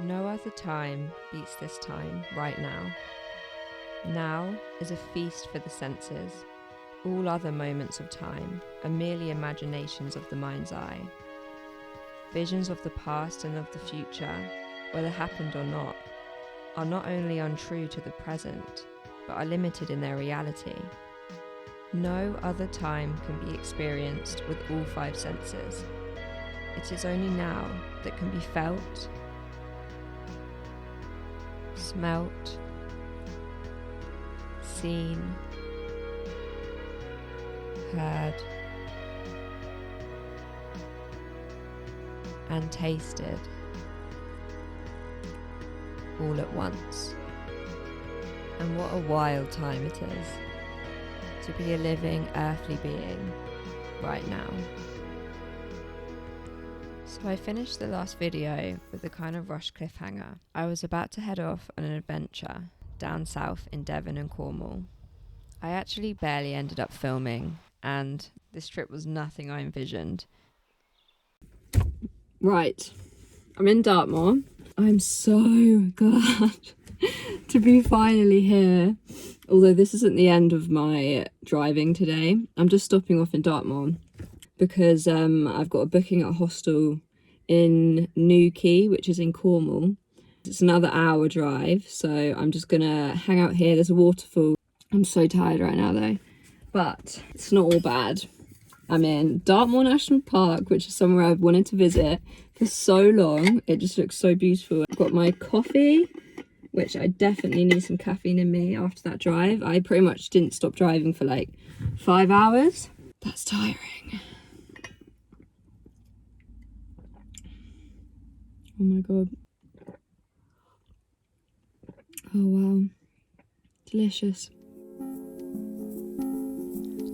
No other time beats this time right now. Now is a feast for the senses. All other moments of time are merely imaginations of the mind's eye. Visions of the past and of the future, whether happened or not, are not only untrue to the present, but are limited in their reality. No other time can be experienced with all five senses. It is only now that can be felt, smelt, seen, heard, and tasted all at once. And what a wild time it is to be a living earthly being right now. So I finished the last video with a kind of rush cliffhanger. I was about to head off on an adventure down south in Devon and Cornwall. I actually barely ended up filming, and this trip was nothing I envisioned. Right, I'm in Dartmoor. I'm so glad to be finally here. Although this isn't the end of my driving today. I'm just stopping off in Dartmoor because I've got a booking at a hostel in Newquay, which is in Cornwall. It's another hour drive, so I'm just gonna hang out here. There's a waterfall. I'm so tired right now though, but it's not all bad. I'm in Dartmoor National Park, which is somewhere I've wanted to visit for so long. It just looks so beautiful. I've got my coffee, which I definitely need some caffeine in me after that drive. I pretty much didn't stop driving for like 5 hours. That's tiring. Oh my god. Oh wow. Delicious.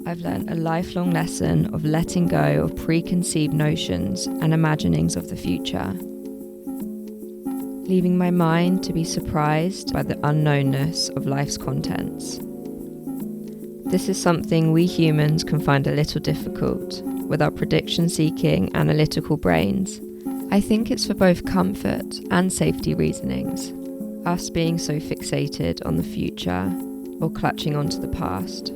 I've learned a lifelong lesson of letting go of preconceived notions and imaginings of the future. Leaving my mind to be surprised by the unknownness of life's contents. This is something we humans can find a little difficult with our prediction-seeking, analytical brains. I think it's for both comfort and safety reasonings, us being so fixated on the future or clutching onto the past,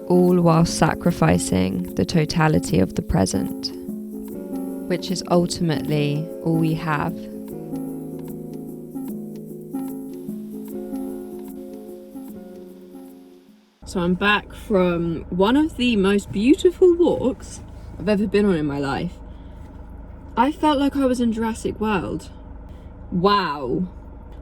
all while sacrificing the totality of the present, which is ultimately all we have. So I'm back from one of the most beautiful walks I've ever been on in my life. I felt like I was in Jurassic World. Wow.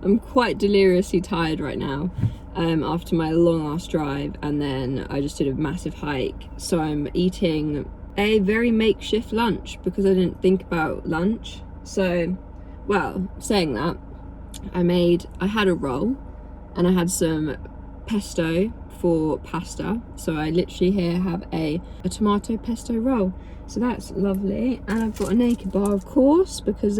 I'm quite deliriously tired right now after my long ass drive, and then I just did a massive hike. So I'm eating a very makeshift lunch because I didn't think about lunch. So, well, saying that, I had a roll and I had some pesto for pasta. So I literally here have a tomato pesto roll. So that's lovely. And I've got a naked bar, of course, because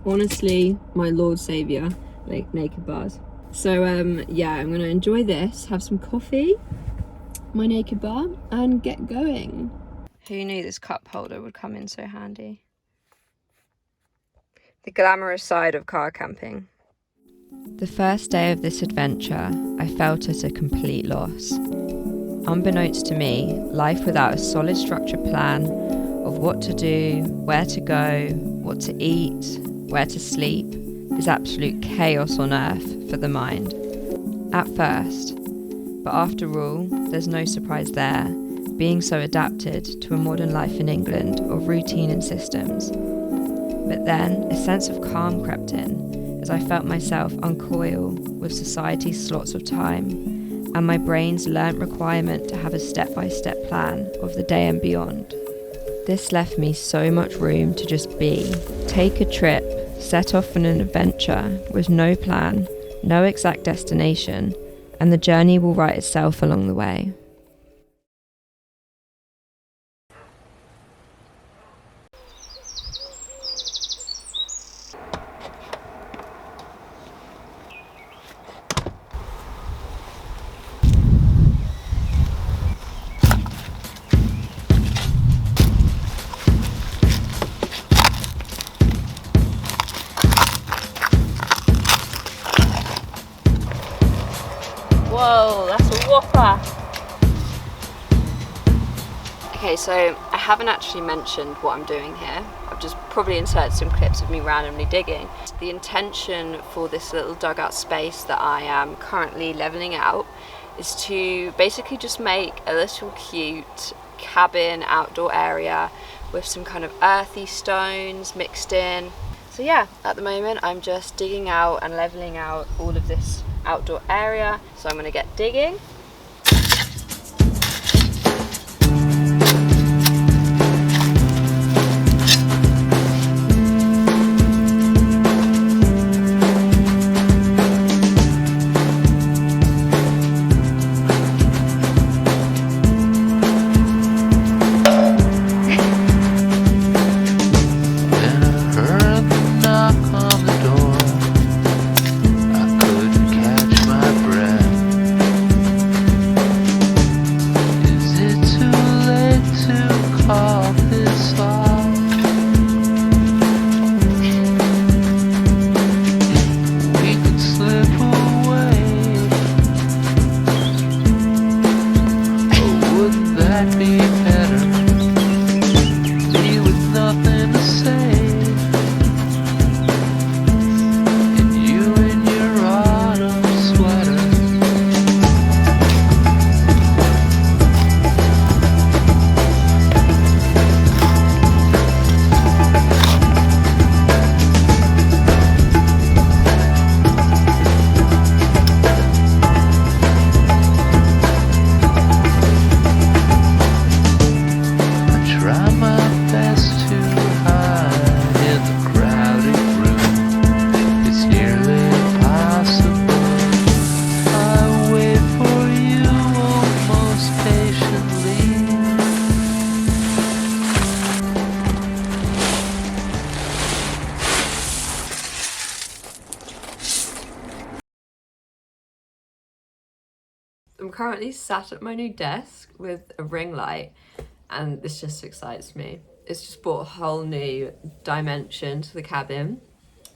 honestly, my Lord Saviour, like naked bars. So yeah, I'm gonna enjoy this, have some coffee, my naked bar, and get going. Who knew this cup holder would come in so handy? The glamorous side of car camping. The first day of this adventure, I felt at a complete loss. Unbeknownst to me, life without a solid structured plan of what to do, where to go, what to eat, where to sleep, is absolute chaos on earth for the mind. At first, but after all, there's no surprise there, being so adapted to a modern life in England of routine and systems. But then, a sense of calm crept in as I felt myself uncoil with society's slots of time and my brain's learnt requirement to have a step-by-step plan of the day and beyond. This left me so much room to just be, take a trip, set off on an adventure with no plan, no exact destination, and the journey will write itself along the way. Whoa, that's a whopper. Okay, so I haven't actually mentioned what I'm doing here. I've just probably inserted some clips of me randomly digging. The intention for this little dugout space that I am currently leveling out is to basically just make a little cute cabin outdoor area with some kind of earthy stones mixed in. So yeah, at the moment I'm just digging out and leveling out all of this outdoor area. So I'm gonna get digging. I'm currently sat at my new desk with a ring light, and this just excites me. It's just brought a whole new dimension to the cabin.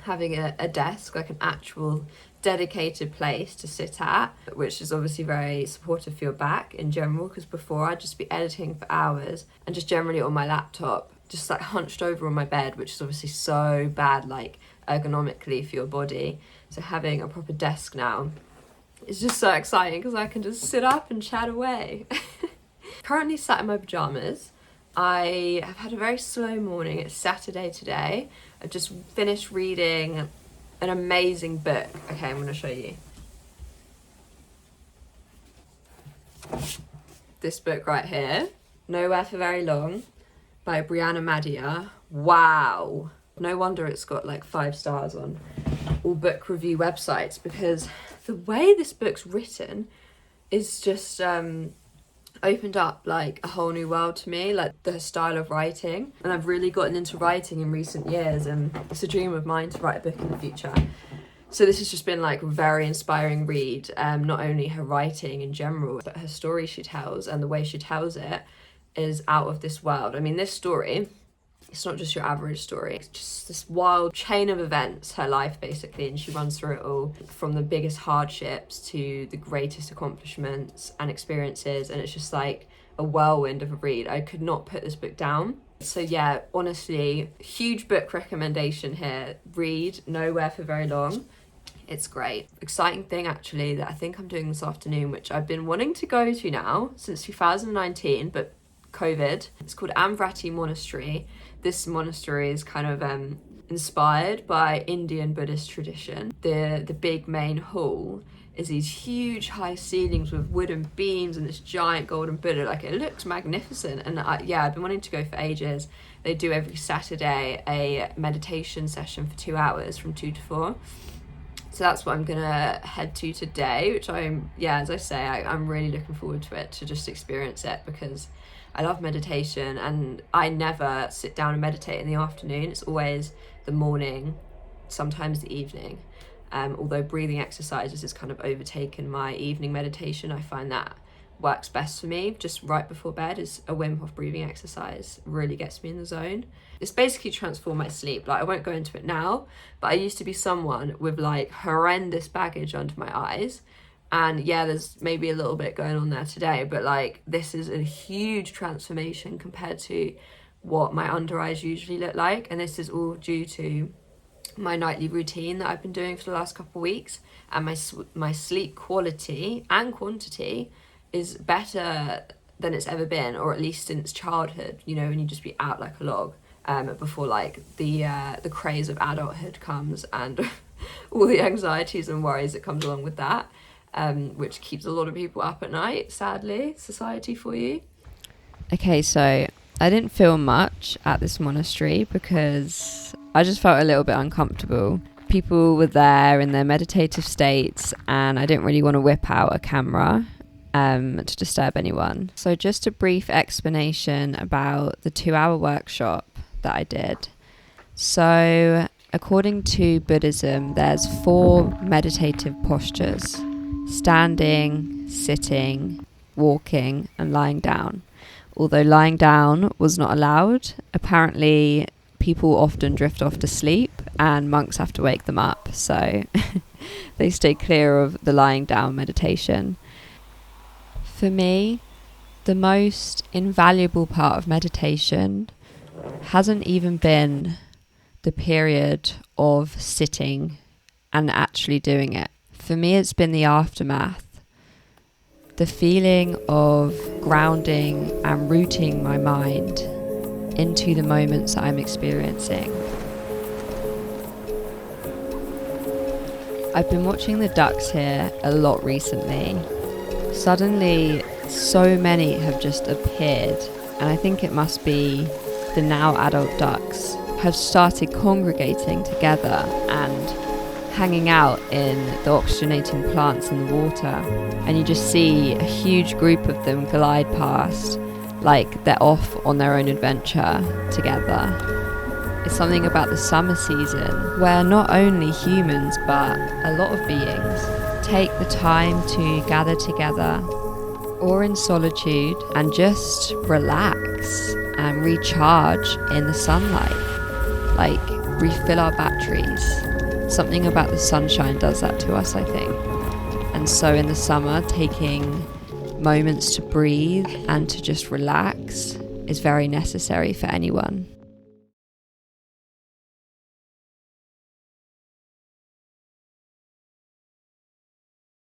Having a desk, like an actual dedicated place to sit at, which is obviously very supportive for your back in general, because before I'd just be editing for hours and just generally on my laptop, just like hunched over on my bed, which is obviously so bad, like ergonomically for your body. So having a proper desk now, it's just so exciting because I can just sit up and chat away. Currently sat in my pajamas. I have had a very slow morning. It's Saturday today. I've just finished reading an amazing book. Okay, I'm going to show you. This book right here, Nowhere for Very Long, by Brianna Madia. Wow. No wonder it's got like 5 stars on all book review websites, because the way this book's written is just opened up like a whole new world to me, like the style of writing. And I've really gotten into writing in recent years, and it's a dream of mine to write a book in the future. So this has just been like a very inspiring read. Not only her writing in general, but her story she tells and the way she tells it is out of this world. I mean, this story, it's not just your average story. It's just this wild chain of events, her life basically, and she runs through it all, from the biggest hardships to the greatest accomplishments and experiences, and it's just like a whirlwind of a read. I could not put this book down. So yeah, honestly, huge book recommendation here. Read Nowhere for Very Long. It's great. Exciting thing actually that I think I'm doing this afternoon, which I've been wanting to go to now since 2019, but COVID. It's called Amvrati Monastery. This monastery is kind of inspired by Indian Buddhist tradition. The big main hall is these huge high ceilings with wooden beams and this giant golden Buddha. Like, it looks magnificent. And I've been wanting to go for ages. They do every Saturday a meditation session for 2 hours from 2 to 4. So that's what I'm gonna head to today, which as I say, I'm really looking forward to it, to just experience it, because I love meditation and I never sit down and meditate in the afternoon. It's always the morning, sometimes the evening. Although breathing exercises has kind of overtaken my evening meditation. I find that works best for me. Just right before bed is a Wim Hof breathing exercise. Really gets me in the zone. It's basically transformed my sleep. Like, I won't go into it now, but I used to be someone with like horrendous baggage under my eyes, And yeah, there's maybe a little bit going on there today, but like this is a huge transformation compared to what my under eyes usually look like. And this is all due to my nightly routine that I've been doing for the last couple of weeks, and my sleep quality and quantity is better than it's ever been, or at least since childhood, you know, when you just be out like a log, before like the craze of adulthood comes and all the anxieties and worries that comes along with that, which keeps a lot of people up at night, sadly, society for you. Okay, so I didn't film much at this monastery because I just felt a little bit uncomfortable. People were there in their meditative states, and I didn't really want to whip out a camera to disturb anyone. So just a brief explanation about the 2-hour workshop that I did. So according to Buddhism, there's 4 meditative postures: standing, sitting, walking, and lying down. Although lying down was not allowed, apparently people often drift off to sleep and monks have to wake them up, so they stay clear of the lying down meditation. For me, the most invaluable part of meditation hasn't even been the period of sitting and actually doing it. For me, it's been the aftermath. The feeling of grounding and rooting my mind into the moments that I'm experiencing. I've been watching the ducks here a lot recently. Suddenly, so many have just appeared, and I think it must be the now adult ducks have started congregating together and hanging out in the oxygenating plants in the water, and you just see a huge group of them glide past like they're off on their own adventure together. It's something about the summer season where not only humans but a lot of beings take the time to gather together or in solitude and just relax and recharge in the sunlight, like refill our batteries. Something about the sunshine does that to us, I think. And so in the summer, taking moments to breathe and to just relax is very necessary for anyone.